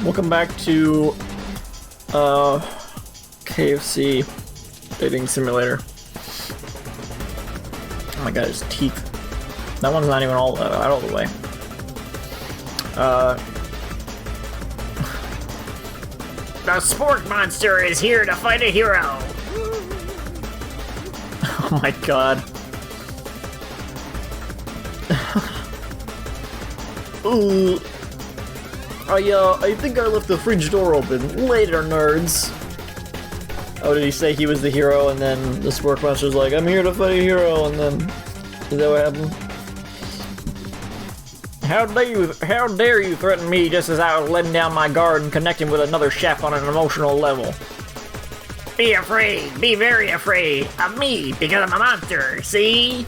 Welcome back to KFC dating simulator. Oh my god, his teeth. That one's not even out all the way. The Spork Monster is here to fight a hero. Oh my god. Ooh. I think I left the fridge door open. Later, nerds. Oh, did he say he was the hero and then the Spork Monster's like, I'm here to fight a hero, and then... Is that what happened? How dare you threaten me just as I was letting down my guard and connecting with another chef on an emotional level? Be afraid, be very afraid of me because I'm a monster, see?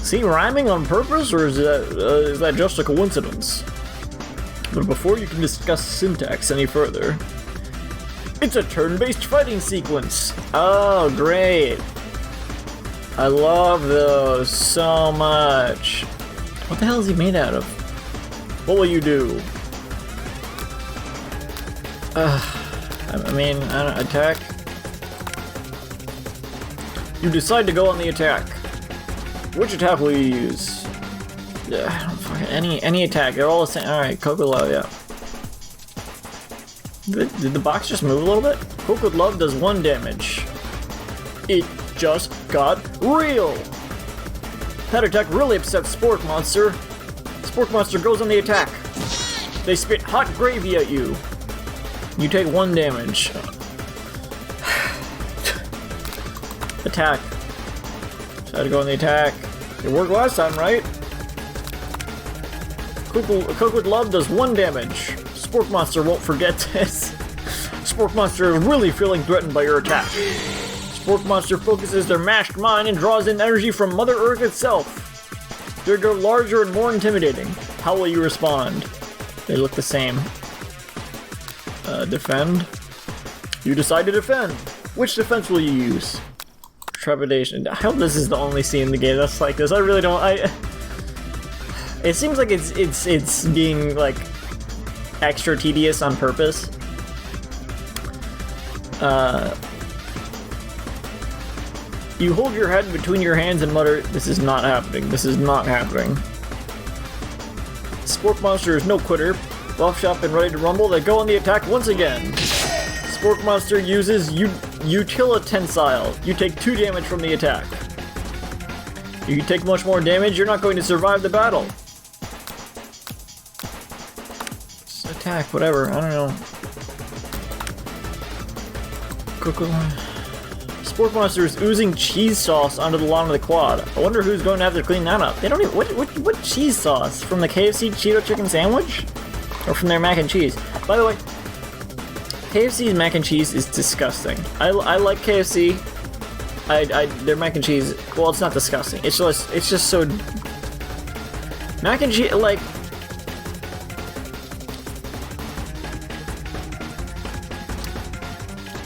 Is he rhyming on purpose, or is that just a coincidence? But before you can discuss syntax any further, it's a turn-based fighting sequence. Oh, great. I love those so much. What the hell is he made out of? What will you do? I mean, attack. You decide to go on the attack. Which attack will you use? Yeah, any attack. They're all the same. All right, Coco Love, yeah. Did the box just move a little bit? Coco Love does 1 damage. It just got real. That attack really upsets Spork Monster. Spork Monster goes on the attack. They spit hot gravy at you. You take 1 damage. Attack. Try to go on the attack. It worked last time, right? Cook with Love does 1 damage. Spork Monster won't forget this. Spork Monster is really feeling threatened by your attack. Spork Monster focuses their mashed mind and draws in energy from Mother Earth itself. They grow larger and more intimidating. How will you respond? They look the same. Defend. You decide to defend. Which defense will you use? Trepidation. I hope this is the only scene in the game that's like this. I really don't. It seems like it's being like extra tedious on purpose. You hold your head between your hands and mutter, "This is not happening. This is not happening." Spork Monster is no quitter. Buffed up and ready to rumble, they go on the attack once again. Spork Monster uses Utilitensile. You take 2 damage from the attack. If you take much more damage, you're not going to survive the battle. Just attack, whatever, I don't know. Spork Monster is oozing cheese sauce onto the lawn of the quad. I wonder who's going to have to clean that up. They don't even, what cheese sauce? From the KFC Cheeto Chicken Sandwich? Or from their mac and cheese? By the way, KFC's mac and cheese is disgusting. I like KFC. Their mac and cheese, well, it's not disgusting. It's just so... Mac and cheese, like...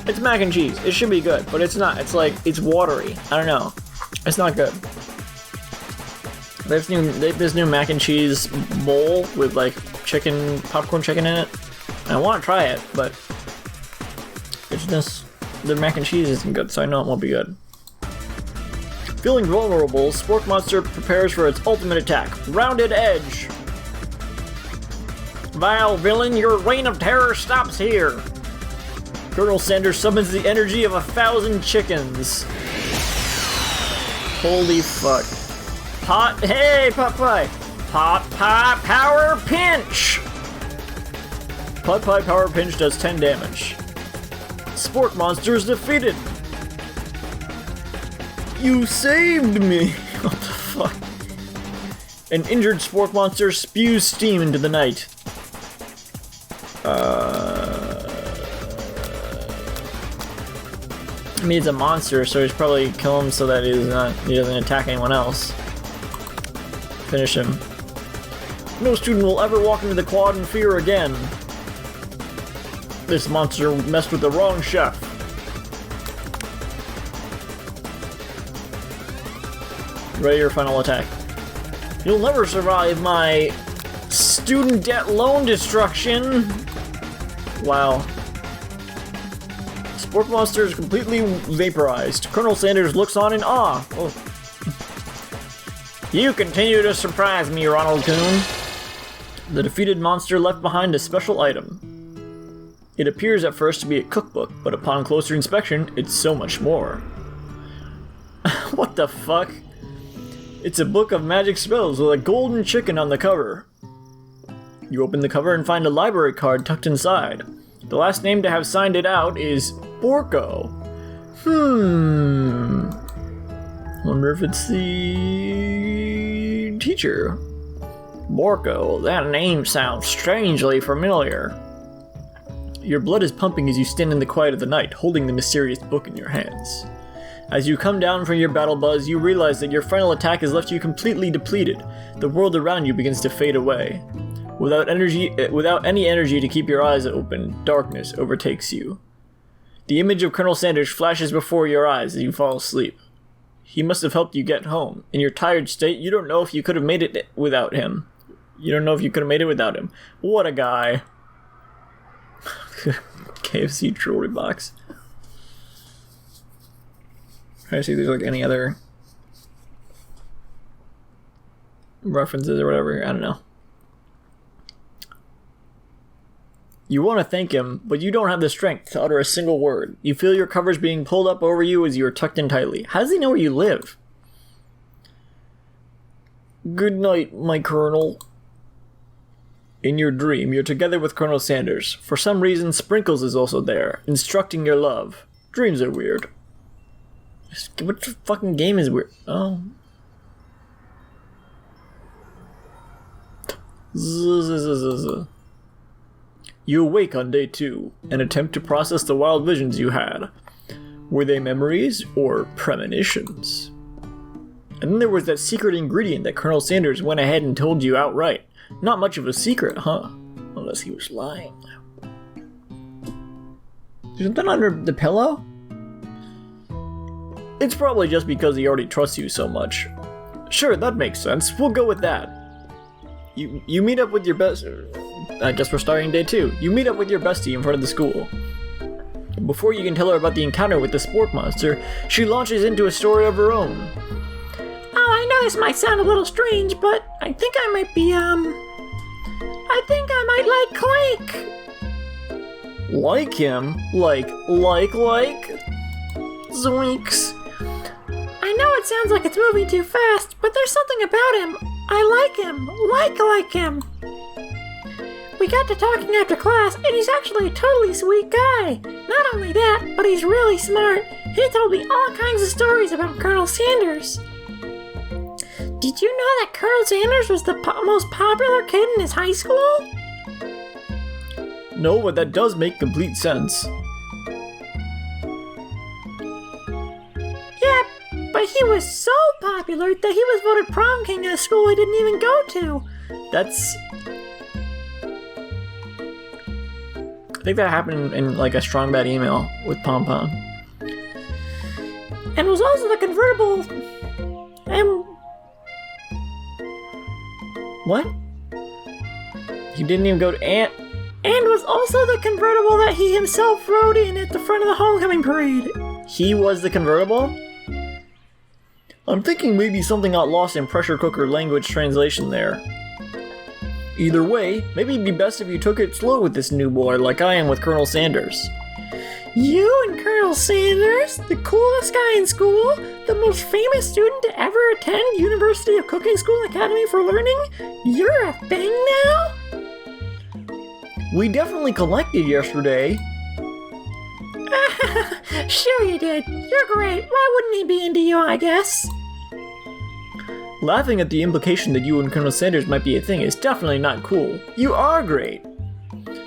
It's mac and cheese. It should be good, but it's not. It's like, it's watery. I don't know. It's not good. There's this new mac and cheese bowl with like popcorn chicken in it. I want to try it, but it's just, the mac and cheese isn't good, so I know it won't be good. Feeling vulnerable, Spork Monster prepares for its ultimate attack. Rounded Edge. Vile villain, your reign of terror stops here. Colonel Sanders summons the energy of 1,000 chickens. Holy fuck. Hey, Pot Pie! Pot Pie Power Pinch! Pot Pie Power Pinch does 10 damage. Spork Monster is defeated. You saved me! What the fuck? An injured Spork Monster spews steam into the night. I mean, it's a monster, so he's probably kill him so that he doesn't attack anyone else. Finish him. No student will ever walk into the quad in fear again. This monster messed with the wrong chef. Ready your final attack. You'll never survive my student debt loan destruction. Wow. Sport Monster is completely vaporized. Colonel Sanders looks on in awe. Oh. You continue to surprise me, Ronald Coon. The defeated monster left behind a special item. It appears at first to be a cookbook, but upon closer inspection, it's so much more. What the fuck? It's a book of magic spells with a golden chicken on the cover. You open the cover and find a library card tucked inside. The last name to have signed it out is Borko. Wonder if it's the teacher. Borko, that name sounds strangely familiar. Your blood is pumping as you stand in the quiet of the night, holding the mysterious book in your hands. As you come down from your battle buzz, you realize that your final attack has left you completely depleted. The world around you begins to fade away. Without any energy to keep your eyes open, darkness overtakes you. The image of Colonel Sanders flashes before your eyes as you fall asleep. He must have helped you get home. In your tired state, you don't know if you could have made it without him. What a guy. KFC jewelry box. Trying to see if there's like any other references or whatever. I don't know. You want to thank him, but you don't have the strength to utter a single word. You feel your covers being pulled up over you as you are tucked in tightly. How does he know where you live? Good night, my Colonel. In your dream, you're together with Colonel Sanders. For some reason, Sprinkles is also there, instructing your love. Dreams are weird. What fucking game is weird? Oh. You awake on day 2 and attempt to process the wild visions you had. Were they memories or premonitions? And then there was that secret ingredient that Colonel Sanders went ahead and told you outright. Not much of a secret, huh? Unless he was lying. There's something under the pillow? It's probably just because he already trusts you so much. Sure, that makes sense. We'll go with that. You meet up with your best... I guess we're starting day 2. You meet up with your bestie in front of the school. Before you can tell her about the encounter with the sport monster, she launches into a story of her own. Oh, I know this might sound a little strange, but I think I might be, I think I might like Clank. Like him? Like? Zoinks. I know it sounds like it's moving too fast, but there's something about him. I like him. Like him. We got to talking after class, and he's actually a totally sweet guy. Not only that, but he's really smart. He told me all kinds of stories about Colonel Sanders. Did you know that Colonel Sanders was the most popular kid in his high school? No, but that does make complete sense. Yeah, but he was so popular that he was voted prom king at a school he didn't even go to. That's... I think that happened in like a strong bad email with Pom Pom. And was also the convertible... and... What? He didn't even go to And was also the convertible that he himself rode in at the front of the homecoming parade. He was the convertible? I'm thinking maybe something got lost in pressure cooker language translation there. Either way, maybe it'd be best if you took it slow with this new boy like I am with Colonel Sanders. You and Colonel Sanders, the coolest guy in school, the most famous student to ever attend University of Cooking School Academy for Learning, you're a thing now? We definitely collected yesterday. Sure you did. You're great. Why wouldn't he be into you, I guess? Laughing at the implication that you and Colonel Sanders might be a thing is definitely not cool. You are great.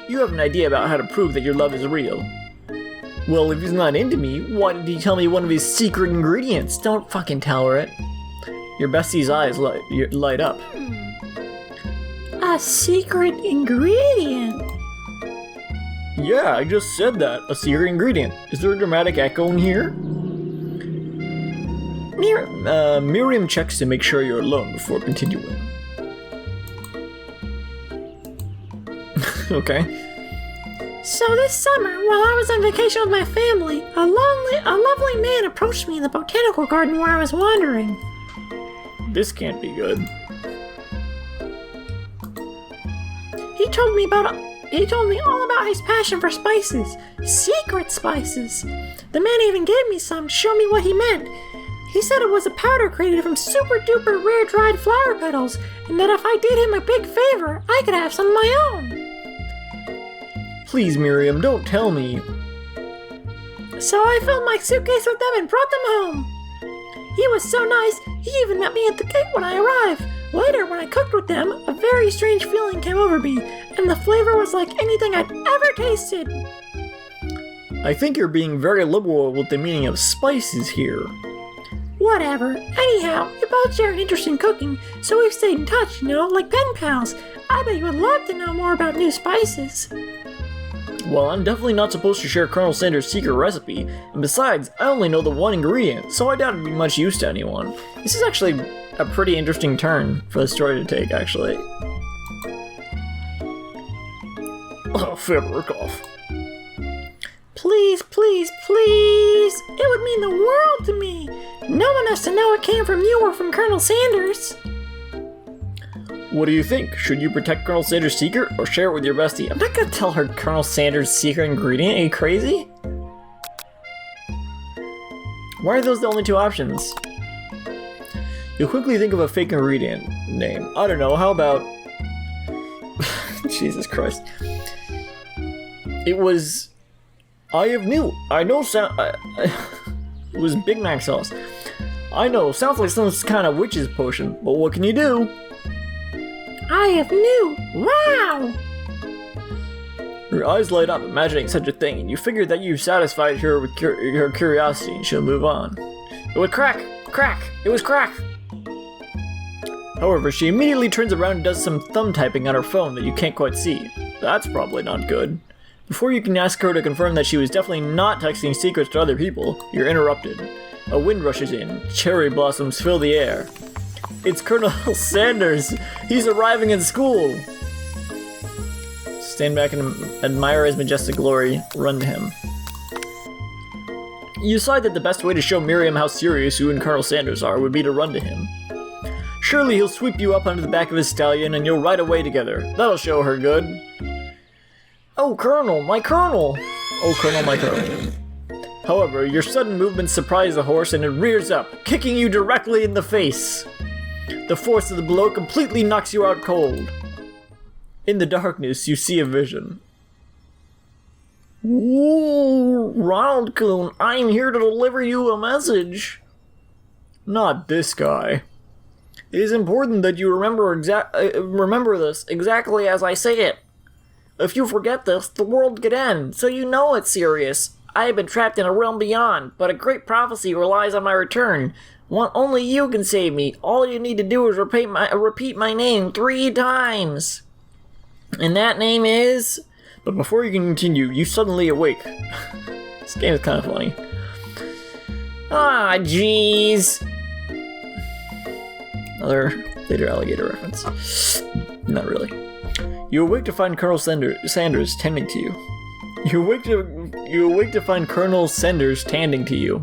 You have an idea about how to prove that your love is real. Well, if he's not into me, why did he tell me one of his secret ingredients? Don't fucking tell her it. Your bestie's eyes light up. A secret ingredient? Yeah, I just said that. A secret ingredient. Is there a dramatic echo in here? Miriam checks to make sure you're alone before continuing. Okay. So this summer, while I was on vacation with my family, a lovely man approached me in the botanical garden where I was wandering. This can't be good. He told me all about his passion for spices, secret spices. The man even gave me some to show me what he meant. He said it was a powder created from super duper rare dried flower petals, and that if I did him a big favor, I could have some of my own. Please, Miriam, don't tell me. So I filled my suitcase with them and brought them home. He was so nice, he even met me at the gate when I arrived. Later, when I cooked with them, a very strange feeling came over me, and the flavor was like anything I'd ever tasted. I think you're being very liberal with the meaning of spices here. Whatever. Anyhow, we both share an interest in cooking, so we've stayed in touch, like pen pals. I bet you would love to know more about new spices. Well, I'm definitely not supposed to share Colonel Sanders' secret recipe, and besides, I only know the one ingredient, so I doubt it'd be much use to anyone. This is actually a pretty interesting turn for the story to take, actually. Oh, fabric off. Please, please, please! It would mean the world to me! No one has to know it came from you or from Colonel Sanders! What do you think? Should you protect Colonel Sanders' secret or share it with your bestie? I'm not gonna tell her Colonel Sanders' secret ingredient. Are you crazy? Why are those the only two options? You'll quickly think of a fake ingredient name. I don't know, how about... Jesus Christ. It was... I know it was Big Mac sauce. I know, sounds like some kind of witch's potion, but what can you do? I have knew! Wow! Your eyes light up imagining such a thing, and you figure that you've satisfied her with her curiosity and she'll move on. It was crack! Crack! It was crack! However, she immediately turns around and does some thumb typing on her phone that you can't quite see. That's probably not good. Before you can ask her to confirm that she was definitely not texting secrets to other people, you're interrupted. A wind rushes in, cherry blossoms fill the air. It's Colonel Sanders! He's arriving in school! Stand back and admire his majestic glory, run to him. You decide that the best way to show Miriam how serious you and Colonel Sanders are would be to run to him. Surely he'll sweep you up onto the back of his stallion and you'll ride away together. That'll show her good. Oh, Colonel, my Colonel! Oh, Colonel, my Colonel. However, your sudden movements surprise the horse and it rears up, kicking you directly in the face. The force of the blow completely knocks you out cold. In the darkness, you see a vision. Ooh, Ronald Coon, I'm here to deliver you a message. Not this guy. It is important that you remember this exactly as I say it. If you forget this, the world could end, so you know it's serious. I have been trapped in a realm beyond, but a great prophecy relies on my return. Only you can save me. All you need to do is repeat my name 3 times. And that name is... But before you can continue, you suddenly awake. This game is kind of funny. Ah, jeez. Another later alligator reference. Not really. You awake to find Colonel Sanders tending to you. You awake to find Colonel Sanders tending to you.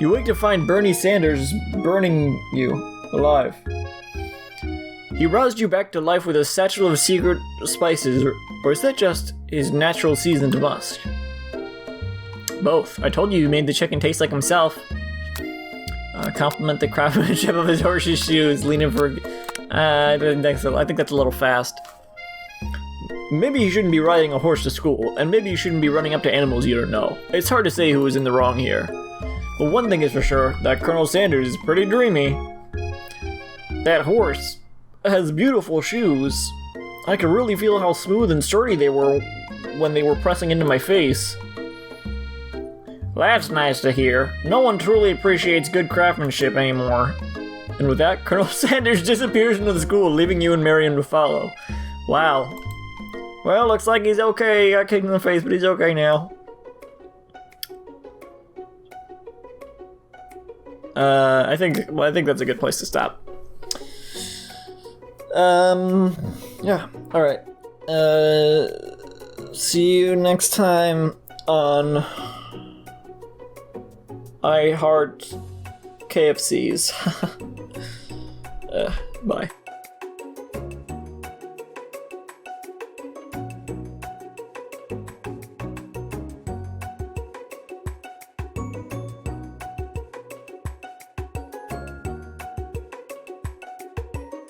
You wake to find Bernie Sanders burning you alive. He roused you back to life with a satchel of secret spices, or is that just his natural seasoned musk? Both. I told you made the chicken taste like himself. Compliment the craftsmanship of his horse's shoes, leaning for... I didn't think so. I think that's a little fast. Maybe you shouldn't be riding a horse to school, and maybe you shouldn't be running up to animals you don't know. It's hard to say who is in the wrong here. But one thing is for sure, that Colonel Sanders is pretty dreamy. That horse has beautiful shoes. I could really feel how smooth and sturdy they were when they were pressing into my face. That's nice to hear. No one truly appreciates good craftsmanship anymore. And with that, Colonel Sanders disappears into the school, leaving you and Marion to follow. Wow. Well, looks like he's okay. He got kicked in the face, but he's okay now. I think that's a good place to stop. Yeah, alright. See you next time on I Heart KFCs. Bye.